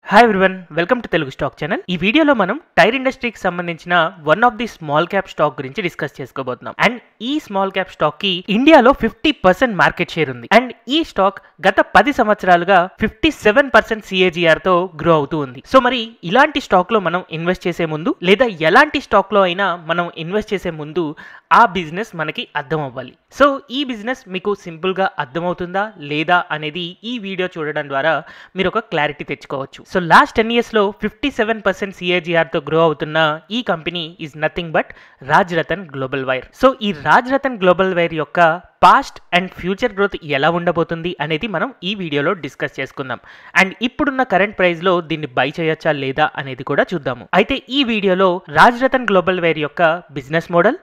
Hi everyone, welcome to Telugu stock channel. ఈ వీడియోలో మనం టైర్ ఇండస్ట్రీకి సంబంధించిన one of the small cap stock గురించి డిస్కస్ చేసుకోబోతున్నాం. అండ్ ఈ స్మాల్ క్యాప్ స్టాక్ కి ఇండియాలో 50% మార్కెట్ షేర్ ఉంది. అండ్ ఈ స్టాక్ గత 10 సంవత్సరాలుగా 57% CAGR తో గ్రో అవుతూ ఉంది. సో మరి ఇలాంటి స్టాక్ లో మనం ఇన్వెస్ట్ చేసే ముందు లేదా ఎలాంటి స్టాక్ లో అయినా మనం ఇన్వెస్ట్ చేసే ముందు ఆ బిజినెస్ మనకి అర్థం అవ్వాలి. సో ఈ బిజినెస్ మీకు సింపుల్ గా అర్థమవుతుందా లేదా అనేది ఈ వీడియో చూడడం ద్వారా మీరు ఒక క్లారిటీ తెచ్చుకోవచ్చు. సో లాస్ట్ 10 years లో 57% CAGR తో గ్రో అవుతున్న ఈ company is nothing but Rajratan global wire. So ఈ రాజ్రతన్ గ్లోబల్ వైర్ యొక్క పాస్ట్ అండ్ ఫ్యూచర్ గ్రోత్ ఎలా ఉండబోతుంది అనేది మనం ఈ వీడియోలో డిస్కస్ చేసుకుందాం. అండ్ ఇప్పుడున్న కరెంట్ ప్రైస్ లో దీన్ని బై చేయొచ్చా లేదా అనేది కూడా చూద్దాము. అయితే ఈ వీడియోలో రాజ్రతన్ గ్లోబల్ వైర్ యొక్క బిజినెస్ మోడల్,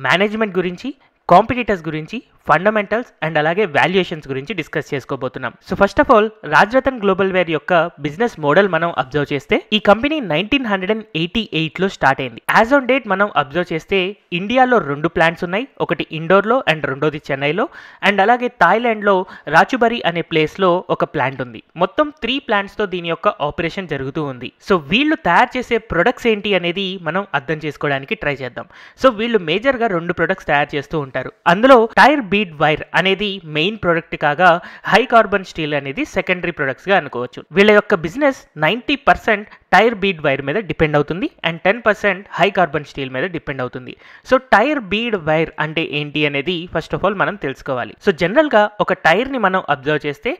మేనేజ్మెంట్ గురించి, కాంపిటీటర్స్ గురించి, ఫండమెంటల్స్ అండ్ అలాగే వాల్యుయేషన్స్ గురించి డిస్కస్ చేసుకోబోతున్నాం. So first of all Rajratan global wire యొక్క బిజినెస్ మోడల్ మనం అబ్జర్వ్ చేస్తే ఈ కంపెనీ 1988 లో స్టార్ట్ అయింది. యాజ్ ఆన్ డేట్ మనం అబ్జర్వ్ చేస్తే ఇండియాలో 2 ప్లాంట్స్ ఉన్నాయి. ఒకటి ఇండోర్ లో అండ్ రెండోది చెన్నైలో. అండ్ అలాగే థాయిలాండ్ లో రాచుబరి అనే ప్లేస్ లో ఒక ప్లాంట్ ఉంది. మొత్తం 3 ప్లాంట్స్ తో దీని యొక్క ఆపరేషన్ జరుగుతూ ఉంది. సో వీళ్ళు తయారు చేసే ప్రొడక్ట్స్ ఏంటి అనేది మనం అర్థం చేసుకోవడానికి ట్రై చేద్దాం. సో వీళ్ళు మేజర్ గా 2 ప్రొడక్ట్స్ తయారు చేస్తూ ఉంటారు. అందులో టైర్ బీడ్ వైర్ అనేది మెయిన్ ప్రొడక్ట్ కాగా హై కార్బన్ స్టీల్ అనేది సెకండరీ ప్రొడక్ట్స్ గా అనుకోవచ్చు. వీళ్ళ యొక్క బిజినెస్ 90% టైర్ బీడ్ వైర్ మీద డిపెండ్ అవుతుంది అండ్ 10% హై కార్బన్ స్టీల్ మీద డిపెండ్ అవుతుంది. సో టైర్ బీడ్ వైర్ అంటే ఏంటి అనేది ఫస్ట్ ఆఫ్ ఆల్ మనం తెలుసుకోవాలి. సో జనరల్ గా ఒక టైర్ ని మనం అబ్జర్వ్ చేస్తే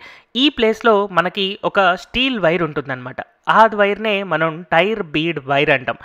ఈ ప్లేస్ లో మనకి ఒక స్టీల్ వైర్ ఉంటుందన్నమాట. ఆ వైర్నే మనం టైర్ బీడ్ వైర్ అంటాం.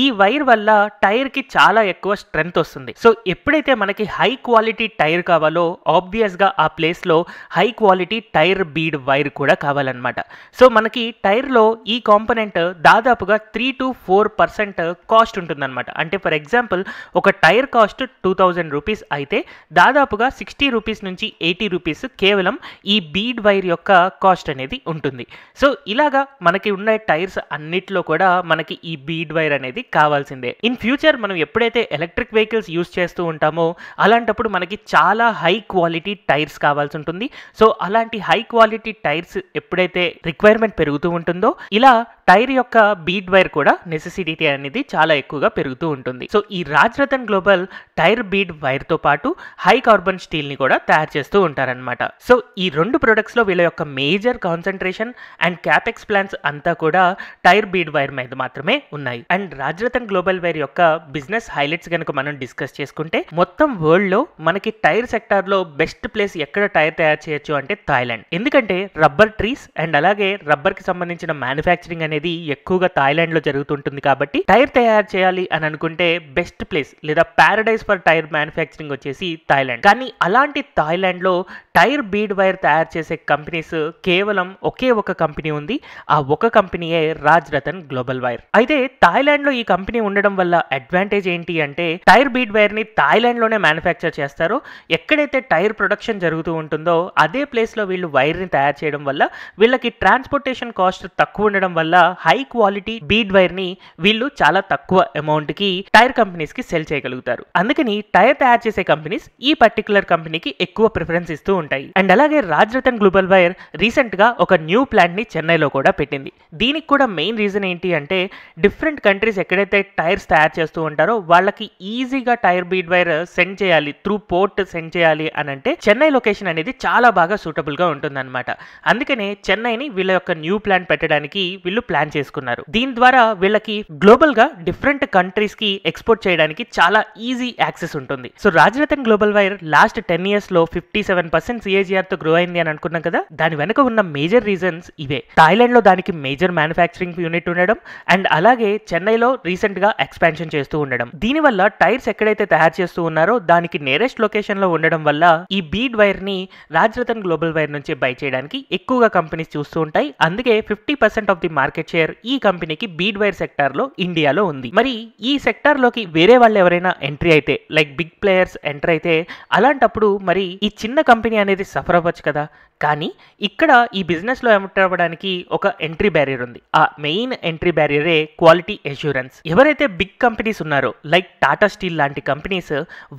ఈ వైర్ వల్ల టైర్ కి చాలా ఎక్కువ స్ట్రెంగ్త్ వస్తుంది. సో ఎప్పుడైతే మనకి హై క్వాలిటీ టైర్ కావాలో ఆబ్వియస్ గా ఆ ప్లేస్ లో high quality tyre bead wire కూడా కావాలన్నమాట. సో మనకి టైర్ లో ఈ కాంపోనెంట్ దాదాపుగా 3 to 4% కాస్ట్ ఉంటుందన్నమాట. అంటే ఫర్ ఎగ్జాంపుల్ ఒక టైర్ కాస్ట్ 2000 రూపీస్ అయితే దాదాపుగా 60 రూపీస్ నుంచి 80 రూపీస్ కేవలం ఈ బీడ్ వైర్ యొక్క కాస్ట్ అనేది ఉంటుంది. సో ఇలాగా మనకి ఉన్న టైర్స్ అన్నిట్లో కూడా మనకి ఈ బీడ్ వైర్ అనేది కావాల్సిందే. ఇన్ ఫ్యూచర్ మనం ఎప్పుడైతే ఎలక్ట్రిక్ వెహికల్స్ యూస్ చేస్తూ ఉంటామో అలాంటప్పుడు మనకి చాలా హై క్వాలిటీ టైర్స్ కావాల్సి ఉంటుంది. సో అలాంటి హై క్వాలిటీ టైర్స్ ఎప్పుడైతే రిక్వైర్మెంట్ పెరుగుతూ ఉంటుందో ఇలా టైర్ యొక్క బీడ్ వైర్ కూడా నెసెసిటీ అనేది చాలా ఎక్కువగా పెరుగుతూ ఉంటుంది. సో ఈ Rajratan global tyre bead wire తో పాటు హై కార్బన్ స్టీల్ ని కూడా తయారు చేస్తూ ఉంటారన్నమాట. సో ఈ 2 ప్రొడక్ట్స్ లో వీళ్ళ యొక్క major concentration and capex plans అంతా కూడా టైర్ బీడ్ వైర్ మీద మాత్రమే ఉన్నాయి. అండ్ రాజ్రతన్ గ్లోబల్ వైర్ యొక్క బిజినెస్ హైలైట్స్ కనుక మనం డిస్కస్ చేసుకుంటే మొత్తం వరల్డ్ లో మనకి టైర్ సెక్టార్ లో బెస్ట్ ప్లేస్ ఎక్కడ టైర్ తయారు చేయొచ్చు అంటే థాయిలాండ్. ఎందుకంటే రబ్బర్ ట్రీస్ అండ్ అలాగే రబ్బర్ కి సంబంధించిన మ్యానుఫ్యాక్చరింగ్ అనేది ఎక్కువగా థాయిలాండ్ లో జరుగుతుంటుంది. కాబట్టి టైర్ తయారు చేయాలి అని అనుకుంటే బెస్ట్ ప్లేస్ లేదా ప్యారడైజ్ ఫర్ టైర్ మ్యానుఫ్యాక్చరింగ్ వచ్చేసి థాయిలాండ్. కానీ అలాంటి థాయిలాండ్ లో టైర్ బీడ్ వైర్ తయారు చేసే కంపెనీస్ కేవలం ఒకే ఒక కంపెనీ ఉంది. ఆ ఒక కంపెనీయే రాజ్రతన్ గ్లోబల్ వైర్. అయితే థాయిలాండ్ లో ఈ కంపెనీ ఉండడం వల్ల అడ్వాంటేజ్ ఏంటి అంటే టైర్ బీడ్ వైర్ ని థాయిలాండ్ లోనే మ్యానుఫ్యాక్చర్ చేస్తారో ఎక్కడైతే టైర్ ప్రొడక్షన్ జరుగుతూ ఉంటుందో అదే ప్లేస్ లో వీళ్ళు వైర్ ని తయారు చేయడం వల్ల వీళ్ళకి ట్రాన్స్పోర్టేషన్ కాస్ట్ తక్కువ ఉండడం వల్ల హై క్వాలిటీ బీడ్ వైర్ ని వీళ్ళు చాలా తక్కువ అమౌంట్ కి టైర్ కంపెనీస్ కి సెల్ చేయగలుగుతారు. అందుకని టైర్ తయారు చేసే కంపెనీస్ ఈ పర్టికులర్ కంపెనీకి ఎక్కువ ప్రిఫరెన్స్ ఇస్తూ ఉంటాయి. అండ్ అలాగే రాజ్రతన్ గ్లోబల్ వైర్ రీసెంట్ గా ఒక న్యూ ప్లాంట్ ని చెన్నైలో కూడా పెట్టింది. దీనికి కూడా మెయిన్ రీజన్ ఏంటి అంటే డిఫరెంట్ కంట్రీస్ ఎక్కడైతే టైర్స్ తయారు చేస్తూ ఉంటారో వాళ్ళకి ఈజీగా టైర్ బీడ్ వైర్ సెండ్ చేయాలి, త్రూ పోర్ట్ సెండ్ చేయాలి అని అంటే చెన్నై లొకేషన్ అనేది చాలా బాగా సూటబుల్ గా ఉంటుందన్నమాట. అందుకనే చెన్నైని వీళ్ళ యొక్క న్యూ ప్లాంట్ పెట్టడానికి వీళ్ళు ప్లాన్ చేసుకున్నారు. దీని ద్వారా వీళ్ళకి గ్లోబల్ గా డిఫరెంట్ కంట్రీస్ కి ఎక్స్పోర్ట్ చేయడానికి చాలా ఈజీ యాక్సెస్ ఉంటుంది. So Rajratan global wire last 10 years లో 57% CAGR తో గ్రో అయింది అని అనుకున్నాం కదా. దాని వెనుక ఉన్న మేజర్ రీజన్స్ ఇవే. థాయిలాండ్ లో దానికి మేజర్ మ్యానుఫ్యాక్చరింగ్ యూనిట్ ఉండడం అండ్ అలాగే చెన్నైలో రీసెంట్ గా ఎక్స్పాన్షన్ చేస్తూ ఉండడం. దీని వల్ల టైర్స్ ఎక్కడైతే తయారు చేస్తూ ఉన్నారో దానికి నియరెస్ట్ లొకేషన్ లో ఉండడం వల్ల ఈ బీడ్ వైర్ ని రాజ్రతన్ గ్లోబల్ వైర్ నుంచి బై చేయడానికి ఎక్కువగా కంపెనీస్ చూస్తూ ఉంటాయి. అందుకే 50% ఆఫ్ ది మార్కెట్ షేర్ ఈ కంపెనీకి బీడ్ వైర్ సెక్టార్ లో ఇండియాలో ఉంది. మరి ఈ సెక్టార్ లోకి వేరే వాళ్ళు ఎవరైనా ఎంట్రీ అయితే లైక్ బిగ్ ప్లేయర్స్ ఎంటర్ అయితే అలాంటప్పుడు మరి ఈ చిన్న కంపెనీ అనేది సఫర్ అవ్వచ్చు కదా. కానీ ఇక్కడ ఈ బిజినెస్ లో ఎంటర్ అవ్వడానికి ఒక ఎంట్రీ బ్యారియర్ ఉంది. ఆ మెయిన్ ఎంట్రీ బ్యారియరే క్వాలిటీ అష్యూరెన్స్. ఎవరైతే బిగ్ కంపెనీస్ ఉన్నారో లైక్ టాటా స్టీల్ లాంటి కంపెనీస్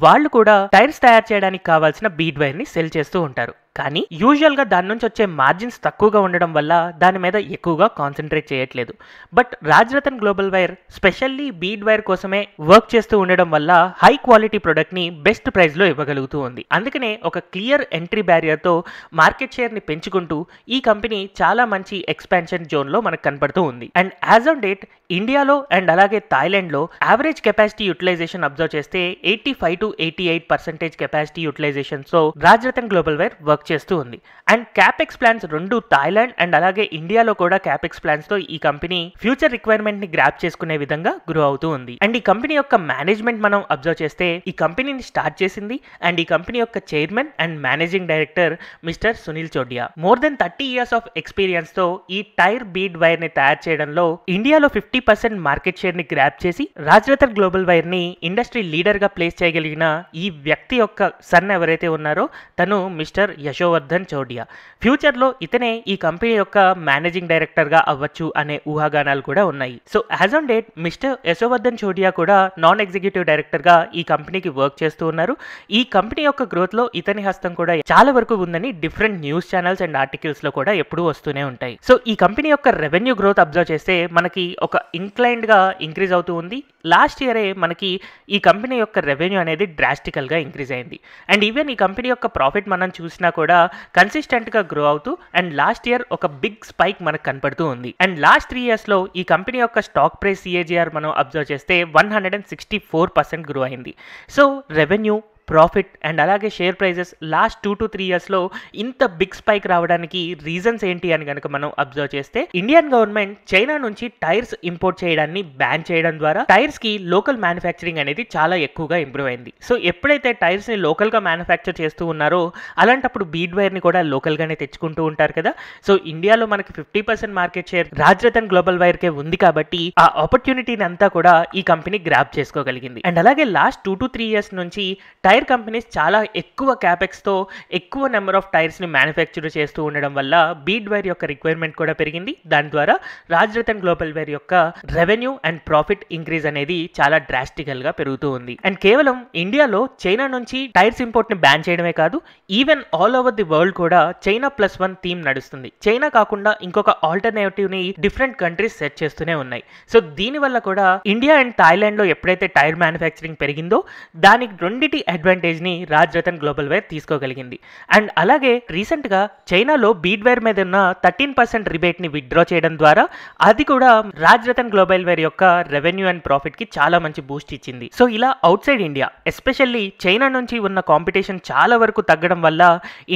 వాళ్ళు కూడా టైర్స్ తయారు చేయడానికి కావాల్సిన బీడ్ వైర్ ని సెల్ చేస్తూ ఉంటారు. కానీ యూజువల్ గా దాని నుంచి వచ్చే మార్జిన్స్ తక్కువగా ఉండడం వల్ల దాని మీద ఎక్కువగా కాన్సన్ట్రేట్ చేయట్లేదు. But Rajratan global wire specially bead wire కోసమే వర్క్ చేస్తూ ఉండడం వల్ల హై క్వాలిటీ ప్రొడక్ట్ ని బెస్ట్ ప్రైస్ లో ఇవ్వగలుగుతూ ఉంది. అందుకనే ఒక క్లియర్ ఎంట్రీ బ్యారియర్ తో మార్కెట్ షేర్ ని పెంచుకుంటూ ఈ కంపెనీ చాలా మంచి ఎక్స్పాన్షన్ జోన్ లో మనకు కనపడుతూ ఉంది. అండ్ యాజ్ ఆన్ డేట్ ఇండియాలో అండ్ అలాగే థాయిలాండ్ లో యావరేజ్ కెపాసిటీ యూటిలైజేషన్ అబ్జర్వ్ చేస్తే 85 to 88% కెపాసిటీ యూటిలైజేషన్ తో రాజ్రతన్ గ్లోబల్ వైర్ వర్క్ చేస్తూ ఉంది. అండ్ క్యాపెక్స్ ప్లాన్స్ రెండు థాయిలాండ్ అండ్ అలాగే ఇండియాలో కూడా క్యాపెక్స్ ప్లాన్స్ తో ఈ కంపెనీ ఫ్యూచర్ రిక్వైర్మెంట్ ని గ్రాప్ చేసుకునే విధంగా గ్రో అవుతూ ఉంది. అండ్ ఈ కంపెనీ యొక్క మేనేజ్మెంట్ మనం అబ్జర్వ్ చేస్తే ఈ కంపెనీని స్టార్ట్ చేసింది అండ్ ఈ కంపెనీ యొక్క chairman and managing director mister Sunil Chordia. More than 30 years of experience తో ఈ టైర్ బీడ్ వైర్ ని తయారు చేయడంలో ఇండియాలో 50% మార్కెట్ షేర్ ని గ్రాప్ చేసి రాజ్రతన్ గ్లోబల్ వైర్ ని ఇండస్ట్రీ లీడర్ గా ప్లేస్ చేయగలిగిన ఈ వ్యక్తి యొక్క సన్ ఎవరైతే ఉన్నారో తను మిస్టర్ యశోవర్ధన్ చౌడియా. ఫ్యూచర్ లో ఇతనే ఈ కంపెనీ యొక్క మేనేజింగ్ డైరెక్టర్ గా అవ్వచ్చు అనే ఊహాగానాలు కూడా ఉన్నాయి. So as on date mister Yashovardhan Chordia కూడా నాన్ ఎగ్జిక్యూటివ్ డైరెక్టర్ గా ఈ కంపెనీకి వర్క్ చేస్తూ ఉన్నారు. ఈ కంపెనీ యొక్క గ్రోత్ లో ఇతని హస్తం కూడా చాలా వరకు ఉందని different news channels and articles లో కూడా ఎప్పుడూ వస్తూనే ఉంటాయి. సో ఈ కంపెనీ యొక్క రెవెన్యూ గ్రోత్ అబ్జర్వ్ చేస్తే మనకి ఒక ఇంక్లైన్డ్ గా ఇంక్రీజ్ అవుతూ ఉంది. లాస్ట్ ఇయరే మనకి ఈ కంపెనీ యొక్క రెవెన్యూ అనేది డ్రాస్టికల్ గా ఇంక్రీజ్ అయింది. అండ్ ఈవెన్ ఈ కంపెనీ యొక్క ప్రాఫిట్ మనం చూసినా కూడా కన్సిస్టెంట్ గా గ్రో అవుతూ అండ్ లాస్ట్ ఇయర్ ఒక బిగ్ స్పైక్ మనకు కనపడుతూ ఉంది. అండ్ లాస్ట్ 3 years లో ఈ కంపెనీ యొక్క స్టాక్ ప్రైస్ CAGR మనం అబ్జర్వ్ చేస్తే 164% గ్రో అయింది. సో రెవెన్యూ, ప్రాఫిట్ అండ్ అలాగే share prices last 2 to 3 years లో ఇంత బిగ్ స్పైక్ రావడానికి రీజన్స్ ఏంటి అని కనుక మనం అబ్జర్వ్ చేస్తే ఇండియన్ గవర్నమెంట్ చైనా నుంచి టైర్స్ ఇంపోర్ట్ చేయడాన్ని బ్యాన్ చేయడం ద్వారా టైర్స్ కి లోకల్ మ్యానుఫ్యాక్చరింగ్ అనేది చాలా ఎక్కువగా ఇంప్రూవ్ అయింది. సో ఎప్పుడైతే టైర్స్ ని లోకల్ గా మ్యానుఫ్యాక్చర్ చేస్తూ ఉన్నారో అలాంటప్పుడు బీడ్ వైర్ ని కూడా లోకల్ గానే తెచ్చుకుంటూ ఉంటారు కదా. సో ఇండియాలో మనకి 50% మార్కెట్ షేర్ రాజ్రతన్ గ్లోబల్ వైర్ కే ఉంది కాబట్టి ఆ ఆపర్చునిటీని అంతా కూడా ఈ కంపెనీ గ్రాప్ చేసుకోగలిగింది. అండ్ అలాగే లాస్ట్ 2 to 3 years నుంచి టైర్ కంపెనీస్ చాలా ఎక్కువ క్యాపెక్స్ తో ఎక్కువ నెంబర్ ఆఫ్ టైర్స్ ని మ్యానుఫ్యాక్చర్ చేస్తూ ఉండడం వల్ల బీడ్ వైర్ యొక్క రిక్వైర్మెంట్ కూడా పెరిగింది. దాని ద్వారా రాజ్రతన్ గ్లోబల్ వైర్ యొక్క రెవెన్యూ అండ్ ప్రాఫిట్ ఇంక్రీజ్ అనేది చాలా డ్రాస్టికల్ గా పెరుగుతూ ఉంది. అండ్ కేవలం ఇండియాలో చైనా నుంచి టైర్స్ ఇంపోర్ట్ ని బ్యాన్ చేయడమే కాదు, even all over the world కూడా చైనా +1 థీమ్ నడుస్తుంది. చైనా కాకుండా ఇంకొక ఆల్టర్నేటివ్ ని డిఫరెంట్ కంట్రీస్ సెట్ చేస్తూనే ఉన్నాయి. సో దీని వల్ల కూడా ఇండియా అండ్ థాయిలాండ్ లో ఎప్పుడైతే టైర్ మ్యానుఫ్యాక్చరింగ్ పెరిగిందో దానికి రెండిటి అడ్వాంటేజ్ ని రాజ్రతన్ గ్లోబల్ వైర్ తీసుకోగలిగింది. అండ్ అలాగే రీసెంట్ గా చైనాలో బీడ్ వైర్ మీద ఉన్న 13% రిబేట్ ని విత్డ్రా చేయడం ద్వారా అది కూడా రాజ్రతన్ గ్లోబల్ వైర్ యొక్క రెవెన్యూ అండ్ ప్రాఫిట్ కి చాలా మంచి బూస్ట్ ఇచ్చింది. సో ఇలా out side India especially China నుంచి ఉన్న కాంపిటీషన్ చాలా వరకు తగ్గడం వల్ల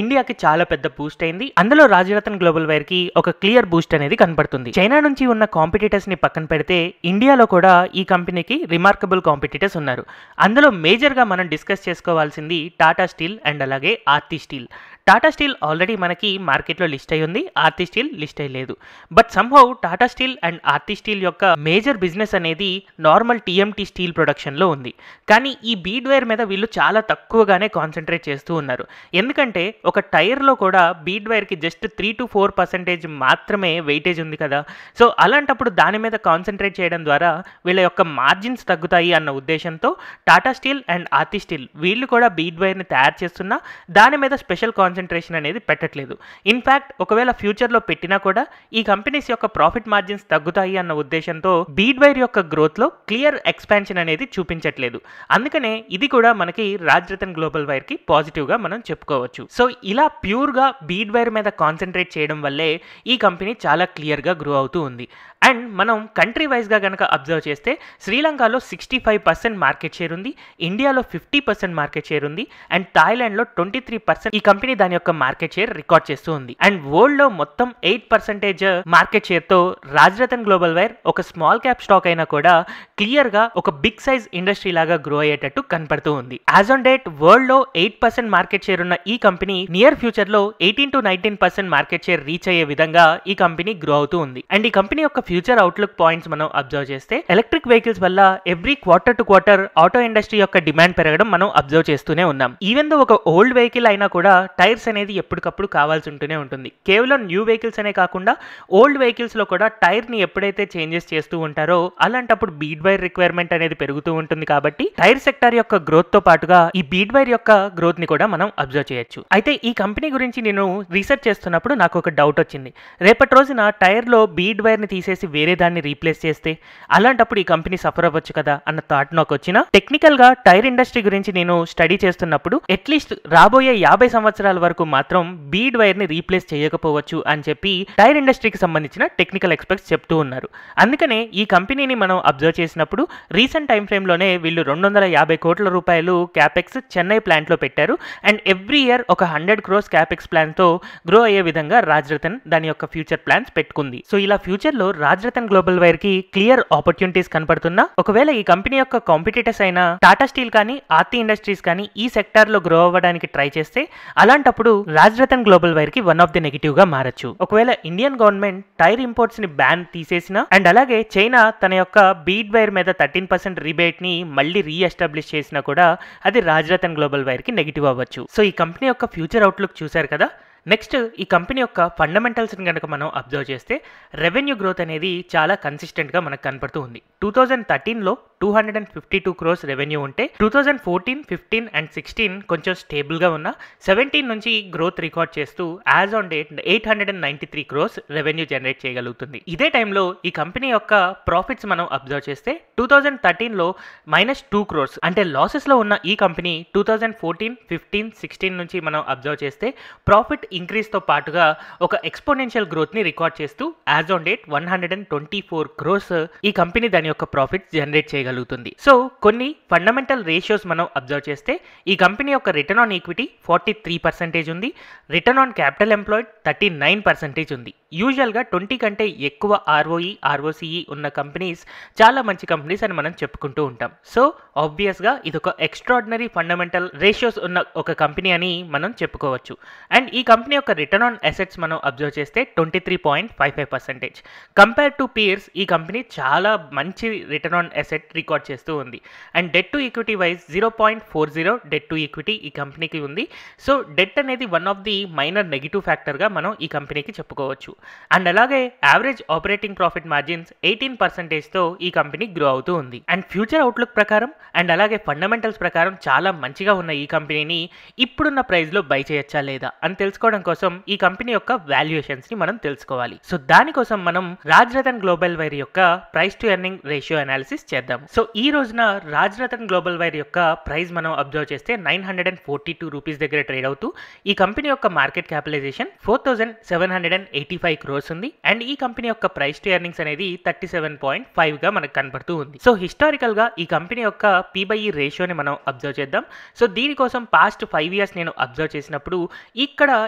ఇండియాకి చాలా పెద్ద బూస్ట్ అయింది. అందులో రాజ్రతన్ గ్లోబల్ వైర్ కి ఒక క్లియర్ బూస్ట్ అనేది కనపడుతుంది. చైనా నుంచి ఉన్న కాంపిటీటర్స్ ని పక్కన పెడితే ఇండియాలో కూడా ఈ కంపెనీకి రిమార్కబుల్ కాంపిటీటర్స్ ఉన్నారు. అందులో మేజర్ గా మనం డిస్కస్ చేసుకోవాల్సింది టాటా స్టీల్ అండ్ అలాగే Aarti steel. Tata steel already మనకి మార్కెట్లో లిస్ట్ అయి ఉంది, ఆర్తి స్టీల్ లిస్ట్ అయి లేదు. But somehow Tata steel and Aarti steel యొక్క మేజర్ బిజినెస్ అనేది నార్మల్ TMT స్టీల్ ప్రొడక్షన్లో ఉంది. కానీ ఈ బీడ్ వైర్ మీద వీళ్ళు చాలా తక్కువగానే కాన్సన్ట్రేట్ చేస్తూ ఉన్నారు. ఎందుకంటే ఒక టైర్లో కూడా బీడ్ వైర్కి జస్ట్ 3 to 4% మాత్రమే వెయిటేజ్ ఉంది కదా. సో అలాంటప్పుడు దాని మీద కాన్సన్ట్రేట్ చేయడం ద్వారా వీళ్ళ యొక్క మార్జిన్స్ తగ్గుతాయి అన్న ఉద్దేశంతో Tata steel and Aarti steel వీళ్ళు కూడా బీడ్ వైర్ని తయారు చేస్తున్నా దాని మీద స్పెషల్ కాన్సన్ట్రేషన్ అనేది పెట్టట్లేదు. ఇన్ఫాక్ట్ ఒకవేళ ఫ్యూచర్లో పెట్టినా కూడా ఈ కంపెనీస్ యొక్క ప్రాఫిట్ మార్జిన్స్ తగ్గుతాయి అన్న ఉద్దేశంతో బీడ్ వైర్ యొక్క గ్రోత్లో క్లియర్ ఎక్స్పాన్షన్ అనేది చూపించట్లేదు. అందుకనే ఇది కూడా మనకి రాజ్రతన్ గ్లోబల్ వైర్కి పాజిటివ్గా మనం చెప్పుకోవచ్చు. సో ఇలా ప్యూర్గా బీడ్ వైర్ మీద కాన్సన్ట్రేట్ చేయడం వల్లే ఈ కంపెనీ చాలా క్లియర్గా గ్రో అవుతూ ఉంది. అండ్ మనం కంట్రీ వైజ్గా కనుక అబ్జర్వ్ చేస్తే శ్రీలంకలో 65% మార్కెట్ షేర్ ఉంది, ఇండియాలో 50% మార్కెట్ షేర్ ఉంది అండ్ థాయిలాండ్లో 23% ఈ కంపెనీ దాని యొక్క మార్కెట్ షేర్ రికార్డ్ చేస్తూ ఉంది. అండ్ వరల్డ్లో మొత్తం 8% మార్కెట్ షేర్తో రాజ్రతన్ గ్లోబల్ వైర్ ఒక స్మాల్ క్యాప్ స్టాక్ అయినా కూడా క్లియర్గా ఒక బిగ్ సైజ్ ఇండస్ట్రీ లాగా గ్రో అయ్యేటట్టు కనపడుతూ ఉంది. యాజ్ ఆన్ డేట్ వరల్డ్లో 8% మార్కెట్ షేర్ ఉన్న ఈ కంపెనీ నియర్ ఫ్యూచర్లో 18 to 19% మార్కెట్ షేర్ రీచ్ అయ్యే విధంగా ఈ కంపెనీ గ్రో అవుతూ ఉంది. అండ్ ఈ కంపెనీ యొక్క ఫ్యూచర్ అవుట్లుక్ పాయింట్స్ మనం అబ్జర్వ్ చేస్తే ఎలక్ట్రిక్ వెహికల్స్ వల్ల every quarter to quarter auto industry యొక్క డిమాండ్ పెరగడం మనం అబ్జర్వ్ చేస్తూనే ఉన్నాం. ఈవెన్ దో ఒక ఓల్డ్ వెహికల్ అయినా కూడా టైర్ టైర్స్ అనేది ఎప్పటికప్పుడు కావాల్సి ఉంటూనే ఉంటుంది. కేవలం న్యూ వెహికల్స్ అనే కాకుండా ఓల్డ్ వెహికల్స్లో కూడా టైర్ని ఎప్పుడైతే చేంజెస్ చేస్తూ ఉంటారో అలాంటప్పుడు బీడ్ వైర్ రిక్వైర్మెంట్ అనేది పెరుగుతూ ఉంటుంది. కాబట్టి టైర్ సెక్టార్ యొక్క గ్రోత్ తో పాటుగా ఈ బీడ్ వైర్ యొక్క గ్రోత్ ని కూడా మనం అబ్జర్వ్ చేయొచ్చు. అయితే ఈ కంపెనీ గురించి నేను రీసెర్చ్ చేస్తున్నప్పుడు నాకు ఒక డౌట్ వచ్చింది. రేపటి రోజున టైర్ లో బీడ్ వైర్ ని తీసేసి వేరే దాన్ని రీప్లేస్ చేస్తే అలాంటప్పుడు ఈ కంపెనీ సఫర్ అవ్వచ్చు కదా అన్న థాట్ నాకు వచ్చిన. టెక్నికల్ గా టైర్ ఇండస్ట్రీ గురించి నేను స్టడీ చేస్తున్నప్పుడు అట్లీస్ట్ రాబోయే 50 సంవత్సరాల వరకు మాత్రం బీడ్ వైర్ ని రీప్లేస్ చేయకపోవచ్చు అని చెప్పి టైర్ ఇండస్ట్రీకి సంబంధించిన టెక్నికల్ ఎక్స్పర్ట్స్ చెప్తూ ఉన్నారు. అందుకనే ఈ కంపెనీని మనం అబ్జర్వ్ చేసినప్పుడు రీసెంట్ టైం ఫ్రేమ్ లోనే వీళ్ళు 250 కోట్ల రూపాయలు క్యాపెక్స్ చెన్నై ప్లాంట్ లో పెట్టారు. అండ్ ఎవ్రీ ఇయర్ ఒక 100 crores క్యాపెక్స్ ప్లాన్ తో గ్రో అయ్యే విధంగా రాజ్రతన్ దాని యొక్క ఫ్యూచర్ ప్లాన్స్ పెట్టుకుంది. సో ఇలా ఫ్యూచర్ లో రాజ్రతన్ గ్లోబల్ వైర్ కి క్లియర్ ఆపర్చునిటీస్ కనపడుతున్నా, ఒకవేళ ఈ కంపెనీ యొక్క కాంపిటీటర్స్ అయిన టాటా స్టీల్ కానీ ఆర్తి ఇండస్ట్రీస్ కానీ ఈ సెక్టార్ లో గ్రో అవ్వడానికి ట్రై చేస్తే అలాంటప్పుడు రాజ్రతన్ గ్లోబల్ వైర్ కి వన్ ఆఫ్ ది నెగిటివ్ గా మారచ్చు. ఒకవేళ ఇండియన్ గవర్నమెంట్ టైర్ ఇంపోర్ట్స్ ని బ్యాన్ తీసేసిన అండ్ అలాగే చైనా తన యొక్క బీడ్ వైర్ మీద 13% రిబేట్ ని మళ్ళీ రీఎస్టాబ్లిష్ చేసినా కూడా అది రాజ్రతన్ గ్లోబల్ వైర్ కి నెగిటివ్ అవ్వచ్చు. సో ఈ కంపెనీ యొక్క ఫ్యూచర్ అవుట్లుక్ చూశారు కదా. నెక్స్ట్ ఈ కంపెనీ యొక్క ఫండమెంటల్స్ని కనుక మనం అబ్జర్వ్ చేస్తే రెవెన్యూ గ్రోత్ అనేది చాలా కన్సిస్టెంట్గా మనకు కనపడుతూ ఉంది. 2013లో 252 crores రెవెన్యూ ఉంటే 2014, 15 అండ్ 16 కొంచెం స్టేబుల్గా ఉన్న 17 నుంచి గ్రోత్ రికార్డ్ చేస్తూ as on date 893 crores revenue generate చేయగలుగుతుంది. ఇదే టైంలో ఈ కంపెనీ యొక్క ప్రాఫిట్స్ మనం అబ్జర్వ్ చేస్తే 2013లో -2 crores అంటే లాసెస్లో ఉన్న ఈ కంపెనీ 2014, 15, 16 నుంచి మనం అబ్జర్వ్ చేస్తే ప్రాఫిట్ ఇంక్రీజ్ తో పాటుగా ఒక ఎక్స్పోనెన్షియల్ గ్రోత్ ని రికార్డ్ చేస్తూ యాజ్ ఆన్ డేట్ 124 crores ఈ కంపెనీ దాని యొక్క ప్రాఫిట్ జనరేట్ చేయగలుగుతుంది. సో కొన్ని ఫండమెంటల్ రేషియోస్ మనం అబ్జర్వ్ చేస్తే ఈ కంపెనీ యొక్క రిటర్న్ ఆన్ ఈక్విటీ 43% ఉంది, రిటర్న్ ఆన్ క్యాపిటల్ ఎంప్లాయిడ్ 39% ఉంది. యూజువల్గా 20 కంటే ఎక్కువ ROE, ROCE ఉన్న కంపెనీస్ చాలా మంచి కంపెనీస్ అని మనం చెప్పుకుంటూ ఉంటాం. సో ఆబ్వియస్గా ఇది ఒక ఎక్స్ట్రాడినరీ ఫండమెంటల్ రేషియోస్ ఉన్న ఒక కంపెనీ అని మనం చెప్పుకోవచ్చు. అండ్ ఈ కంపెనీ యొక్క రిటర్న్ ఆన్ అసెట్స్ మనం అబ్జర్వ్ చేస్తే 23.55%. కంపేర్ టు పీర్స్ ఈ కంపెనీ చాలా మంచి రిటర్న్ ఆన్ అసెట్ రికార్డ్ చేస్తూ ఉంది. And debt to equity wise 0.40 debt to equity ఈ కంపెనీకి ఉంది. సో డెట్ అనేది one of the minor negative ఫ్యాక్టర్గా మనం ఈ కంపెనీకి చెప్పుకోవచ్చు. అండ్ అలాగే యావరేజ్ ఆపరేటింగ్ ప్రాఫిట్ మార్జిన్స్ 18%తో ఈ కంపెనీ గ్రో అవుతూ ఉంది. అండ్ ఫ్యూచర్ అవుట్లుక్ ప్రకారం అండ్ అలాగే ఫండమెంటల్స్ ప్రకారం చాలా మంచిగా ఉన్న ఈ కంపెనీని ఇప్పుడున్న ప్రైస్లో బై చేయొచ్చా లేదా అని తెలుసుకోవడం కోసం ఈ కంపెనీ యొక్క వాల్యుయేషన్స్ ని మనం తెలుసుకోవాలి. సో దానికోసం మనం రాజ్రతన్ గ్లోబల్ వైర్ యొక్క price to earning ratio analysis చేద్దాం. సో ఈ రోజున రాజ్రతన్ గ్లోబల్ వైర్ యొక్క ప్రైస్ మనం అబ్జర్వ్ చేస్తే 942 రూపీస్ దగ్గర ట్రేడ్ అవుతూ ఈ కంపెనీ యొక్క మార్కెట్ క్యాపిటలైజేషన్ 4785 crores ఉంది. అండ్ ఈ కంపెనీ యొక్క ప్రైస్ టు ఎర్నింగ్స్ అనేది 37.5 గా మనకు కనపడుతూ ఉంది. సో హిస్టారికల్ గా ఈ కంపెనీ యొక్క P/E రేషియోని మనం అబ్జర్వ్ చేద్దాం. సో దీనికోసం పాస్ట్ 5 years నేను అబ్జర్వ్ చేసినప్పుడు ఇక్కడ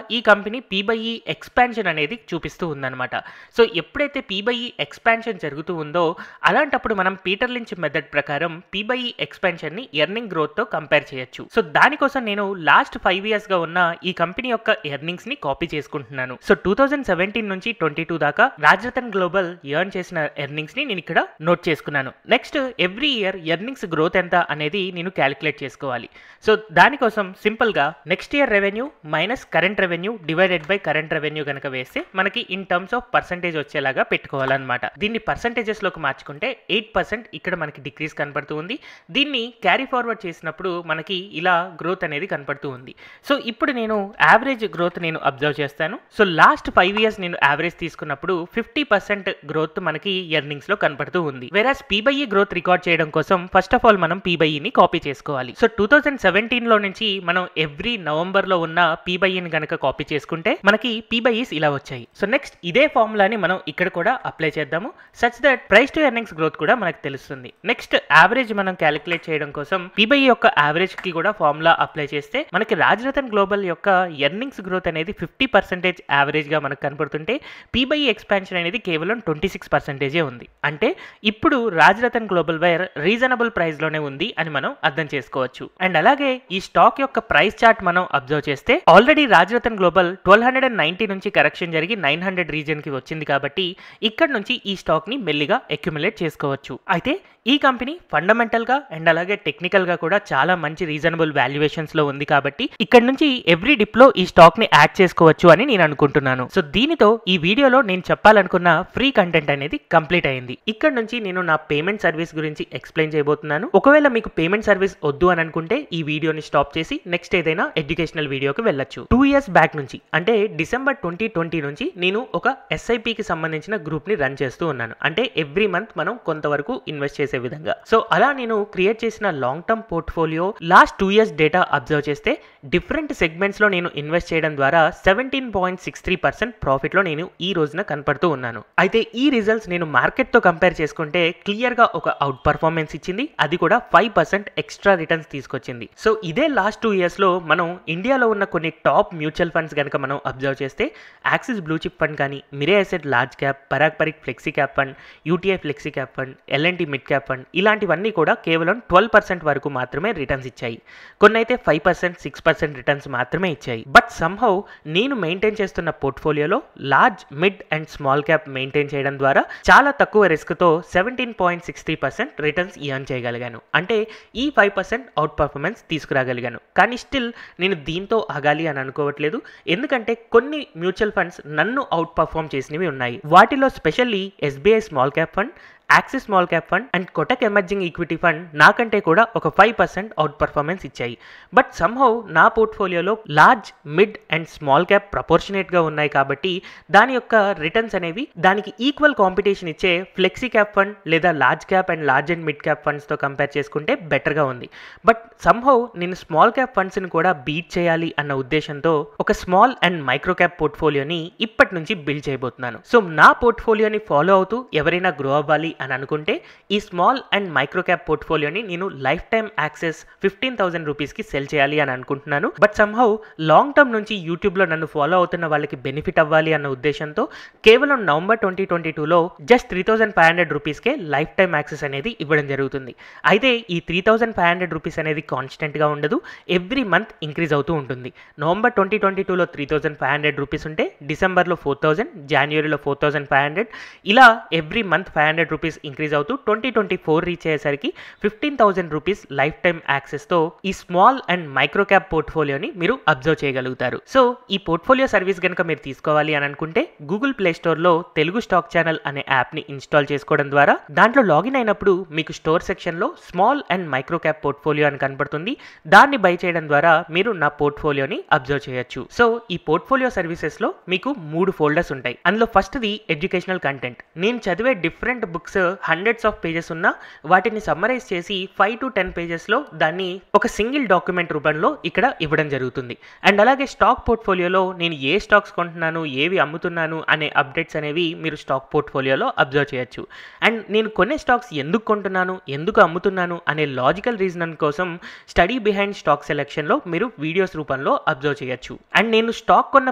ఈ కంపెనీ P/E ఎక్స్పాన్షన్ అనేది చూపిస్తూ ఉందన్నమాట. సో ఎప్పుడైతే P/E ఎక్స్పాన్షన్ జరుగుతూ ఉందో అలాంటప్పుడు మనం పీటర్ లించ్ మెథడ్ ప్రకారం P/E ఎక్స్పాన్షన్ ని ఎర్నింగ్ గ్రోత్ తో కంపేర్ చేయొచ్చు. సో దానికోసం నేను లాస్ట్ 5 years గా ఉన్న ఈ కంపెనీ యొక్క ఎర్నింగ్స్ ని కాపీ చేసుకుంటున్నాను. సో 2017 నుంచి 22 దాకా రాజ్రతన్ గ్లోబల్ ఎర్న్ చేసిన ఎర్నింగ్స్ ని నేను ఇక్కడ నోట్ చేసుకున్నాను. Next every year earnings growth ఎంత అనేది నేను క్యాలిక్యులేట్ చేసుకోవాలి. సో దానికోసం సింపుల్ గా next year revenue minus current revenue divided by current revenue కనుక వేస్తే మనకి ఇన్ టర్మ్స్ ఆఫ్ పర్సెంటేజ్ వచ్చేలాగా పెట్టుకోవాలన్నమాట. దీన్ని పర్సెంటేజెస్ లోకి మార్చుకుంటే 8% ఇక్కడ మనకి డిక్రీస్ కనపడుతూ ఉంది. దీన్ని క్యారీ ఫార్వర్డ్ చేసినప్పుడు మనకి ఇలా గ్రోత్ అనేది కనపడుతూ ఉంది. సో ఇప్పుడు నేను యావరేజ్ గ్రోత్ నేను అబ్జర్వ్ చేస్తాను. సో లాస్ట్ 5 years నేను యావరేజ్ తీసుకున్నప్పుడు 50% గ్రోత్ మనకి ఎర్నింగ్స్ లో కనపడుతూ ఉంది. వెరాస్ P/E గ్రోత్ రికార్డ్ చేయడం కోసం ఫస్ట్ ఆఫ్ ఆల్ మనం P/E ని కాపీ చేసుకోవాలి. సో 2017 లో నుంచి మనం ఎవ్రీ నవంబర్ లో ఉన్న P/E ని కనుక కాపీ చేసుకుంటే మనకి P/Es ఇలా వచ్చాయి. సో నెక్స్ట్ ఇదే ఫార్ములాని మనం ఇక్కడ కూడా అప్లై చేద్దాము such that price to earnings growth కూడా మనకు తెలుస్తుంది. నెక్స్ట్ యావరేజ్ మనం క్యాలిక్యులేట్ చేయడం కోసం P/E యొక్క యావరేజ్ కి కూడా ఫార్ములా అప్లై చేస్తే మనకి రాజ్రతన్ గ్లోబల్ యొక్క ఎర్నింగ్స్ గ్రోత్ అనేది 50% యావరేజ్ గా మనకు కనపడుతుంటే P/E ఎక్స్పాన్షన్ అనేది కేవలం 26% ఉంది. అంటే ఇప్పుడు రాజ్రతన్ గ్లోబల్ వైర్ రీజనబుల్ ప్రైస్ లోనే ఉంది అని మనం అర్థం చేసుకోవచ్చు. అండ్ అలాగే ఈ స్టాక్ యొక్క ప్రైస్ చార్ట్ మనం అబ్జర్వ్ చేస్తే ఆల్రెడీ రాజ్రతన్ గ్లోబల్ 1290 నుంచి కరెక్షన్ జరిగి 900 రీజన్ కి వచ్చింది కాబట్టి ఇక్కడ నుంచి ఈ స్టాక్ ని మెల్లిగా అక్యుములేట్ చేసుకోవచ్చు. అయితే ఈ కంపెనీ ఫండమెంటల్ గా అండ్ అలాగే టెక్నికల్ గా కూడా చాలా మంచి రీజనబుల్ వాల్యుయేషన్స్ లో ఉంది కాబట్టి ఇక్కడ నుంచి ఎవ్రీ డిప్ లో ఈ స్టాక్ ని యాడ్ చేసుకోవచ్చు అని నేను అనుకుంటున్నాను. సో దీనితో ఈ వీడియోలో నేను చెప్పాలనుకున్న ఫ్రీ కంటెంట్ అనేది కంప్లీట్ అయింది. ఇక్కడ నుంచి నేను నా పేమెంట్ సర్వీస్ గురించి ఎక్స్ప్లెయిన్ చేయబోతున్నాను. ఒకవేళ మీకు పేమెంట్ సర్వీస్ వద్దు అని అనుకుంటే ఈ వీడియోని స్టాప్ చేసి నెక్స్ట్ ఏదైనా ఎడ్యుకేషనల్ వీడియోకి వెళ్ళొచ్చు. 2 years బ్యాక్ నుంచి అంటే డిసెంబర్ 2020 నుంచి నేను ఒక ఎస్ఐపికి సంబంధించిన గ్రూప్ ని రన్ చేస్తూ ఉన్నాను. అంటే ఎవ్రీ మంత్ మనం కొంతవరకు ఇన్వెస్ట్ చేసే విధంగా. సో అలా నేను క్రియేట్ చేసిన long term portfolio last 2 years data observe చేస్తే డిఫరెంట్ సెగ్మెంట్స్ లో నేను ఇన్వెస్ట్ చేయడం ద్వారా 17.63% ప్రాఫిట్ లో నేను ఈ రోజున కనపడుతూ ఉన్నాను. అయితే ఈ రిజల్ట్స్ నేను మార్కెట్ తో కంపేర్ చేసుకుంటే క్లియర్ గా ఒక అవుట్ పర్ఫార్మెన్స్ ఇచ్చింది. అది కూడా 5% ఎక్స్ట్రా రిటర్న్స్ తీసుకొచ్చింది. సో ఇదే లాస్ట్ 2 years లో మనం ఇండియాలో ఉన్న కొన్ని టాప్ మ్యూచువల్ ఫండ్స్ కనుక మనం అబ్జర్వ్ చేస్తే యాక్సిస్ బ్లూ చిప్ ఫండ్ కానీ, Mirae asset large cap, Parag Parikh flexi cap fund, UTI flexi cap fund, L N T mid cap fund ఇలాంటివన్నీ కూడా కేవలం 12% వరకు మాత్రమే రిటర్న్స్ ఇచ్చాయి. కొన్ని అయితే 5%, 6% రిటర్న్స్ మాత్రమే ఇచ్చాయి. బట్ సమ్హౌ నేను మెయింటైన్ చేస్తున్న పోర్ట్ఫోలియోలో large, mid and small cap maintain చేయడం ద్వారా చాలా తక్కువ రిస్క్ తో 17.63% రిటర్న్స్ ఎర్న్ చేయగలిగాను. అంటే ఈ 5% అవుట్ పర్ఫార్మెన్స్ తీసుకురాగలిగాను. కానీ స్టిల్ నేను దీంతో ఆగాలి అని అనుకోవట్లేదు. ఎందుకంటే కొన్ని మ్యూచువల్ ఫండ్స్ నన్ను అవుట్ పర్ఫార్మ్ చేసినవి ఉన్నాయి. వాటిలో specially SBI small cap fund, Axis small cap fund and Kotak emerging equity fund నాకంటే కూడా ఒక 5% అవుట్ పర్ఫార్మెన్స్ ఇచ్చాయి. బట్ సమ్హౌ నా పోర్ట్ఫోలియోలో large, mid and small cap ప్రపోర్షనేట్గా ఉన్నాయి కాబట్టి దాని యొక్క రిటర్న్స్ అనేవి దానికి ఈక్వల్ కాంపిటీషన్ ఇచ్చే ఫ్లెక్సీ క్యాప్ ఫండ్ లేదా large cap and large and mid cap ఫండ్స్తో కంపేర్ చేసుకుంటే బెటర్గా ఉంది. బట్ సమ్హౌ నేను స్మాల్ క్యాప్ ఫండ్స్ని కూడా బీట్ చేయాలి అన్న ఉద్దేశంతో ఒక స్మాల్ అండ్ మైక్రో క్యాప్ పోర్ట్ఫోలియోని ఇప్పటి నుంచి బిల్డ్ చేయబోతున్నాను. సో నా పోర్ట్ఫోలియోని ఫాలో అవుతూ ఎవరైనా గ్రో అవ్వాలి అని అనుకుంటే ఈ స్మాల్ అండ్ మైక్రో క్యాప్ పోర్ట్ఫోలియోని నేను లైఫ్ టైమ్ యాక్సెస్ 15,000 రూపీస్కి సెల్ చేయాలి అని అనుకుంటున్నాను. బట్ సమ్హౌ లాంగ్ టర్మ్ నుంచి యూట్యూబ్లో నన్ను ఫాలో అవుతున్న వాళ్ళకి బెనిఫిట్ అవ్వాలి అన్న ఉద్దేశంతో కేవలం నవంబర్ 2022లో జస్ట్ 3,500 రూపీస్కే లైఫ్ టైమ్ యాక్సెస్ అనేది ఇవ్వడం జరుగుతుంది. అయితే ఈ 3,500 రూపీస్ అనేది కాన్స్టెంట్గా ఉండదు, ఎవ్రీ మంత్ ఇంక్రీజ్ అవుతూ ఉంటుంది. నవంబర్ 2022లో 3,500 రూపీస్ ఉంటే డిసెంబర్లో 4,000, జనవరిలో 4,500 ఇలా ఎవ్రీ మంత్ 500 రూపీస్ ఇంక్రీజ్ అవుతూ 2024 రీచ్ అయ్యేసరికి 15,000 రూపీస్ లైఫ్ టైమ్ యాక్సెస్తో ఈ స్మాల్ అండ్ మైక్రో క్యాప్ పోర్ట్ఫోలియోని మీరు అబ్జర్వ్ చేయగలుగుతారు. సో ఈ పోర్ట్ఫోలియో సర్వీస్ కనుక మీరు తీసుకోవాలి అని అనుకుంటే గూగుల్ ప్లే స్టోర్లో తెలుగు స్టాక్ ఛానల్ అనే యాప్ని ఇన్స్టాల్ చేసుకోవడం ద్వారా దాంట్లో లాగిన్ అయినప్పుడు మీకు స్టోర్ సెక్షన్లో small and micro cap portfolio అని కనపడుతుంది. దాన్ని బై చేయడం ద్వారా మీరు నా పోర్ట్ఫోలియోని అబ్జర్వ్ చేయొచ్చు. సో ఈ పోర్ట్ఫోలియో సర్వీసెస్లో మీకు 3 ఫోల్డర్స్ ఉంటాయి. అందులో ఫస్ట్ది ఎడ్యుకేషనల్ కంటెంట్. నేను చదివే different books hundreds of pages ఉన్నా వాటిని సమ్మరైజ్ చేసి 5 to 10 పేజెస్లో దాన్ని ఒక సింగిల్ డాక్యుమెంట్ రూపంలో ఇక్కడ ఇవ్వడం జరుగుతుంది. అండ్ అలాగే స్టాక్ పోర్ట్ఫోలియోలో నేను ఏ స్టాక్స్ కొంటున్నాను, ఏవి అమ్ముతున్నాను అనే అప్డేట్స్ అనేవి మీరు స్టాక్ పోర్ట్ఫోలియోలో అబ్జర్వ్ చేయొచ్చు. అండ్ నేను కొనే స్టాక్స్ ఎందుకు కొంటున్నాను, ఎందుకు అమ్ముతున్నాను అనే లాజికల్ రీజన్ కోసం స్టడీ బిహైండ్ స్టాక్ సెలెక్షన్లో మీరు వీడియోస్ రూపంలో అబ్జర్వ్ చేయొచ్చు. అండ్ నేను స్టాక్ కొన్న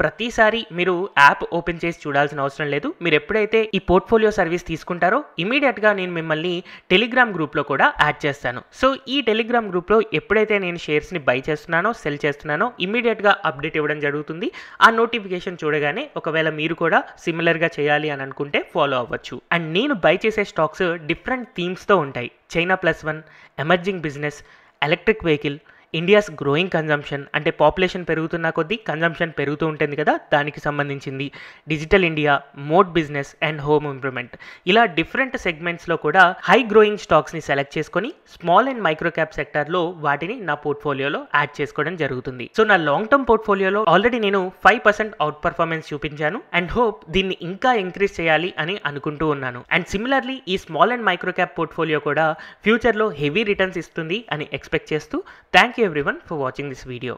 ప్రతిసారి మీరు యాప్ ఓపెన్ చేసి చూడాల్సిన అవసరం లేదు. మీరు ఎప్పుడైతే ఈ పోర్ట్ఫోలియో సర్వీస్ తీసుకుంటారో ఇమీడియట్ గా నేను మిమ్మల్ని టెలిగ్రామ్ గ్రూప్ లో కూడా యాడ్ చేస్తాను. సో ఈ టెలిగ్రామ్ గ్రూప్ లో ఎప్పుడైతే నేను షేర్స్ ని బై చేస్తున్నానో, సెల్ చేస్తున్నానో ఇమీడియట్ గా అప్డేట్ ఇవ్వడం జరుగుతుంది. ఆ నోటిఫికేషన్ చూడగానే ఒకవేళ మీరు కూడా సిమిలర్ గా చేయాలి అని అనుకుంటే ఫాలో అవ్వచ్చు. అండ్ నేను బై చేసే స్టాక్స్ డిఫరెంట్ థీమ్స్ తో ఉంటాయి. China +1, emerging business, electric vehicle, India's growing consumption అంటే పాపులేషన్ పెరుగుతున్న కొద్దీ కన్జంప్షన్ పెరుగుతూ ఉంటుంది కదా, దానికి సంబంధించింది, digital India, mode business and home improvement ఇలా డిఫరెంట్ సెగ్మెంట్స్లో కూడా హై గ్రోయింగ్ స్టాక్స్ని సెలెక్ట్ చేసుకొని స్మాల్ అండ్ మైక్రో క్యాప్ సెక్టార్లో వాటిని నా పోర్ట్ఫోలియోలో యాడ్ చేసుకోవడం జరుగుతుంది. సో నా లాంగ్ టర్మ్ పోర్ట్ఫోలియోలో ఆల్రెడీ నేను 5% అవుట్ పర్ఫార్మెన్స్ చూపించాను అండ్ హోప్ దీన్ని ఇంకా ఇంక్రీజ్ చేయాలి అని అనుకుంటూ ఉన్నాను. అండ్ సిమిలర్లీ ఈ small and micro cap portfolio కూడా ఫ్యూచర్లో హెవీ రిటర్న్స్ ఇస్తుంది అని ఎక్స్పెక్ట్ చేస్తూ thank you everyone for watching this video.